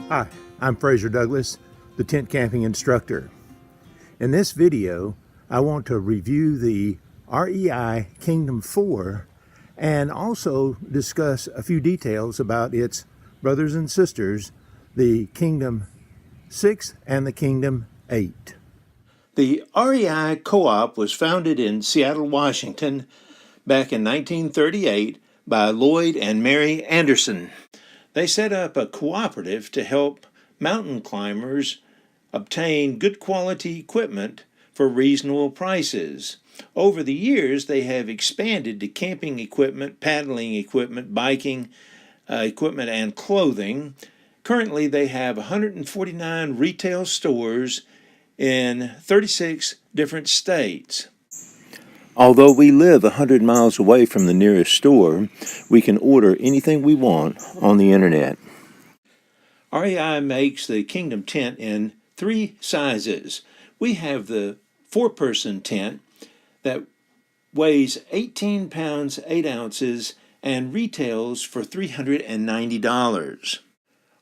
Hi, I'm Fraser Douglas, the tent camping instructor. In this video, I want to review the REI Kingdom 4 and also discuss a few details about its brothers and sisters, the Kingdom 6 and the Kingdom 8. The REI Co-op was founded in Seattle, Washington back in 1938 by Lloyd and Mary Anderson. They set up a cooperative to help mountain climbers obtain good quality equipment for reasonable prices. Over the years, they have expanded to camping equipment, paddling equipment, biking equipment, and clothing. Currently, they have 149 retail stores in 36 different states. Although we live 100 miles away from the nearest store, we can order anything we want on the internet. REI makes the Kingdom tent in 3 sizes. We have the 4-person tent that weighs 18 pounds 8 ounces and retails for $390.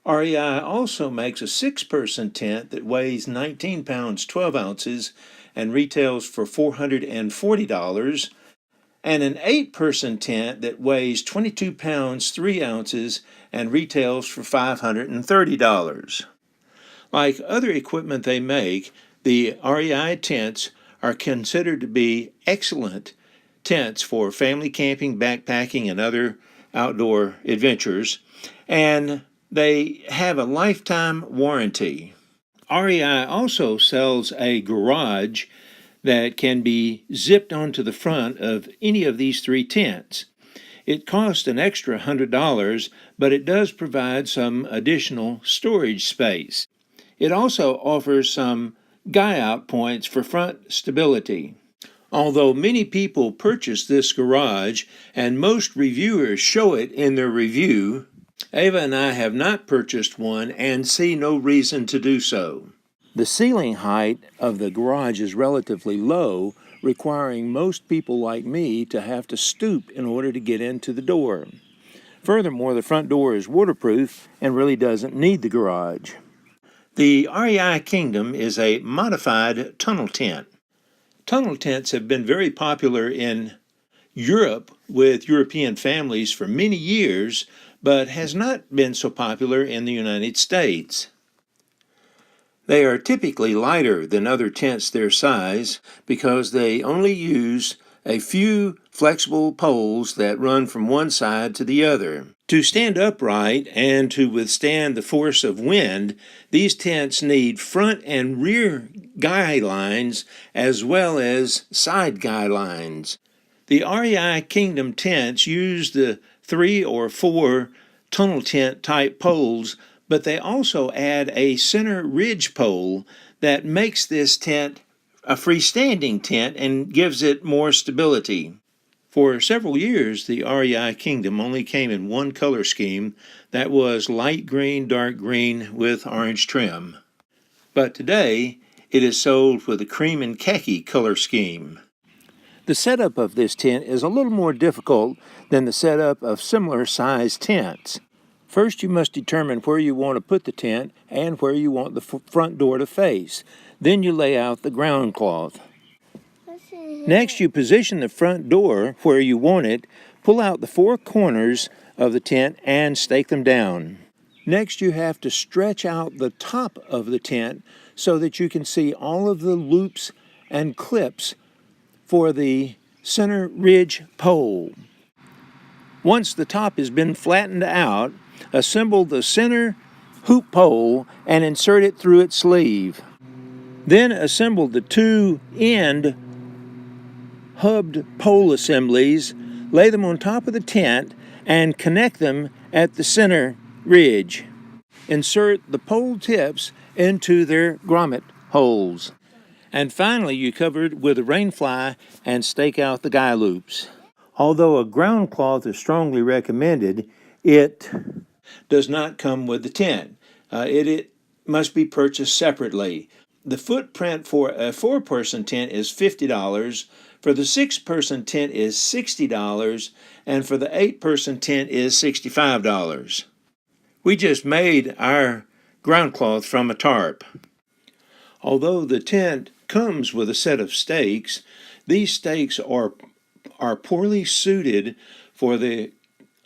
REI also makes a 6-person tent that weighs 19 pounds 12 ounces and retails for $440, and an 8-person tent that weighs 22 pounds 3 ounces and retails for $530. Like other equipment they make, the REI tents are considered to be excellent tents for family camping, backpacking, and other outdoor adventures, and they have a lifetime warranty. REI also sells a garage that can be zipped onto the front of any of these 3 tents. It costs an extra $100, but it does provide some additional storage space. It also offers some Guyout points for front stability. Although many people purchase this garage, and most reviewers show it in their review, Ava and I have not purchased one and see no reason to do so. The ceiling height of the garage is relatively low, requiring most people like me to have to stoop in order to get into the door. Furthermore, the front door is waterproof and really doesn't need the garage. The REI Kingdom is a modified tunnel tent. Tunnel tents have been very popular in Europe with European families for many years, but has not been so popular in the United States. They are typically lighter than other tents their size because they only use a few flexible poles that run from one side to the other. To stand upright and to withstand the force of wind, these tents need front and rear guy lines as well as side guy lines. The REI Kingdom tents use the 3 or 4 tunnel tent type poles, but they also add a center ridge pole that makes this tent a freestanding tent and gives it more stability. For several years, the REI Kingdom only came in one color scheme, that was light green, dark green with orange trim. But today, it is sold with a cream and khaki color scheme. The setup of this tent is a little more difficult than the setup of similar sized tents. First, you must determine where you want to put the tent and where you want the front door to face. Then you lay out the ground cloth. Next, you position the front door where you want it, pull out the 4 corners of the tent and stake them down. Next, you have to stretch out the top of the tent so that you can see all of the loops and clips for the center ridge pole. Once the top has been flattened out, assemble the center hoop pole and insert it through its sleeve. Then assemble the 2 end hubbed pole assemblies, lay them on top of the tent, and connect them at the center ridge. Insert the pole tips into their grommet holes. And finally, you cover it with a rain fly and stake out the guy loops. Although a ground cloth is strongly recommended, it does not come with the tent. It must be purchased separately. The footprint for a 4-person tent is $50, for the 6-person tent is $60, and for the 8-person tent is $65. We just made our ground cloth from a tarp. Although the tent comes with a set of stakes, these stakes are poorly suited for the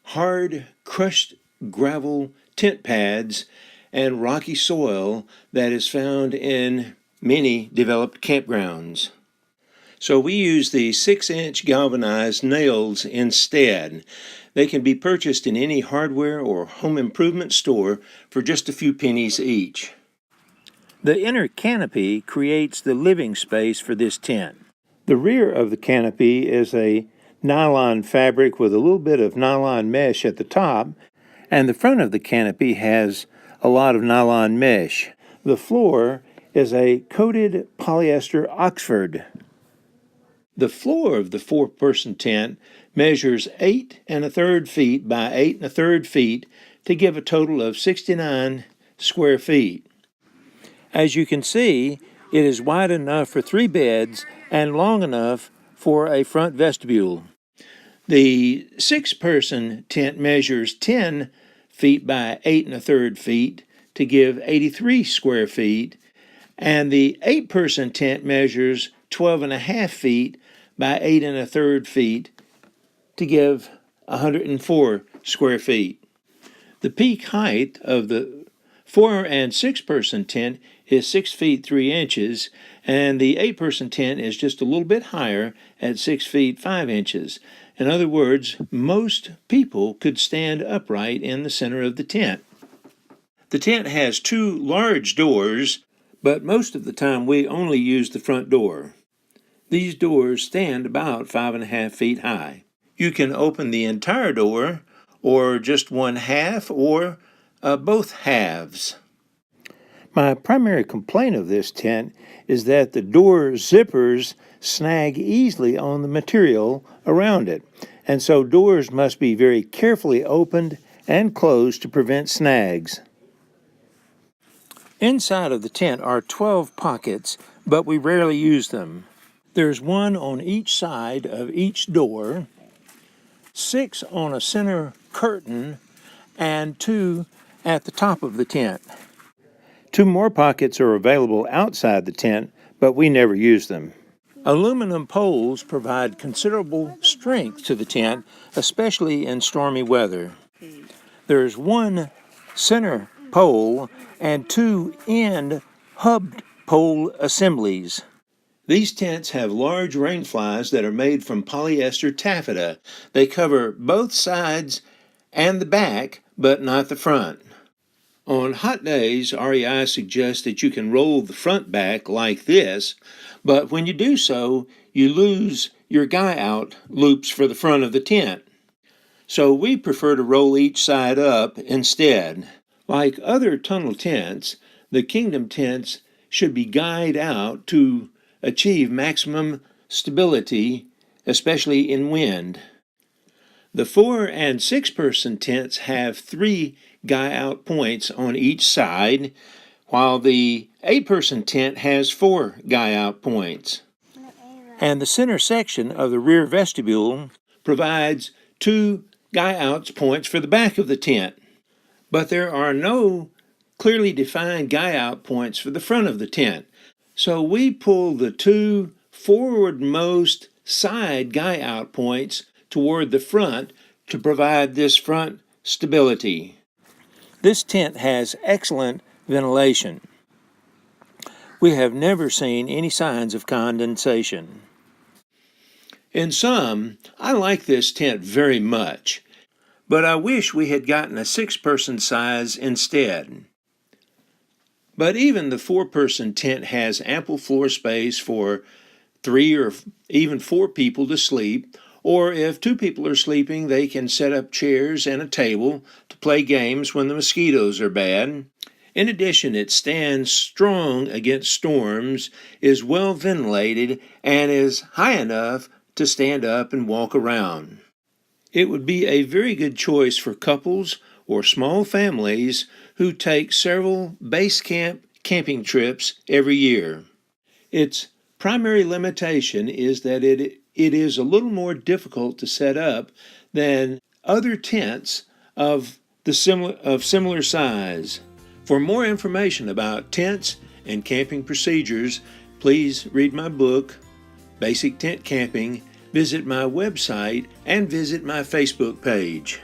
hard, crushed gravel tent pads and rocky soil that is found in many developed campgrounds. So we use the 6-inch galvanized nails instead. They can be purchased in any hardware or home improvement store for just a few pennies each. The inner canopy creates the living space for this tent. The rear of the canopy is a nylon fabric with a little bit of nylon mesh at the top, and the front of the canopy has a lot of nylon mesh. The floor is a coated polyester Oxford. The floor of the 4-person tent measures 8 1/3 feet by 8 1/3 feet to give a total of 69 square feet. As you can see, it is wide enough for 3 beds and long enough for a front vestibule. The 6-person tent measures 10 feet by 8 1/3 feet to give 83 square feet, and the 8-person tent measures 12 1/2 feet by 8 1/3 feet to give 104 square feet. The peak height of the 4- and 6-person tent is 6 feet 3 inches, and the 8-person tent is just a little bit higher at 6 feet 5 inches. In other words, most people could stand upright in the center of the tent. The tent has 2 large doors, but most of the time we only use the front door. These doors stand about 5 1/2 feet high. You can open the entire door, or just one half, or both halves. My primary complaint of this tent is that the door zippers snag easily on the material around it, and so doors must be very carefully opened and closed to prevent snags. Inside of the tent are 12 pockets, but we rarely use them. There's 1 on each side of each door, 6 on a center curtain, and 2 at the top of the tent. 2 more pockets are available outside the tent, but we never use them. Aluminum poles provide considerable strength to the tent, especially in stormy weather. There's 1 center pole and 2 end hubbed pole assemblies. These tents have large rain flies that are made from polyester taffeta. They cover both sides and the back, but not the front. On hot days, REI suggests that you can roll the front back like this, but when you do so, you lose your guy-out loops for the front of the tent. So we prefer to roll each side up instead. Like other tunnel tents, the Kingdom tents should be guyed out to achieve maximum stability, especially in wind. The 4- and 6-person tents have 3 guy-out points on each side, while the 8-person tent has 4 guy-out points. And the center section of the rear vestibule provides 2 guy-out points for the back of the tent. But there are no clearly defined guy-out points for the front of the tent. So we pull the 2 forwardmost side guy-out points toward the front to provide this front stability. This tent has excellent ventilation. We have never seen any signs of condensation. In sum, I like this tent very much, but I wish we had gotten a 6-person size instead. But even the 4-person tent has ample floor space for 3 or even 4 people to sleep, or if 2 people are sleeping, they can set up chairs and a table to play games when the mosquitoes are bad. In addition, it stands strong against storms, is well ventilated, and is high enough to stand up and walk around. It would be a very good choice for couples or small families who take several base camp camping trips every year. Its primary limitation is that it is a little more difficult to set up than other tents of similar size. For more information about tents and camping procedures, please read my book, Basic Tent Camping, visit my website, and visit my Facebook page.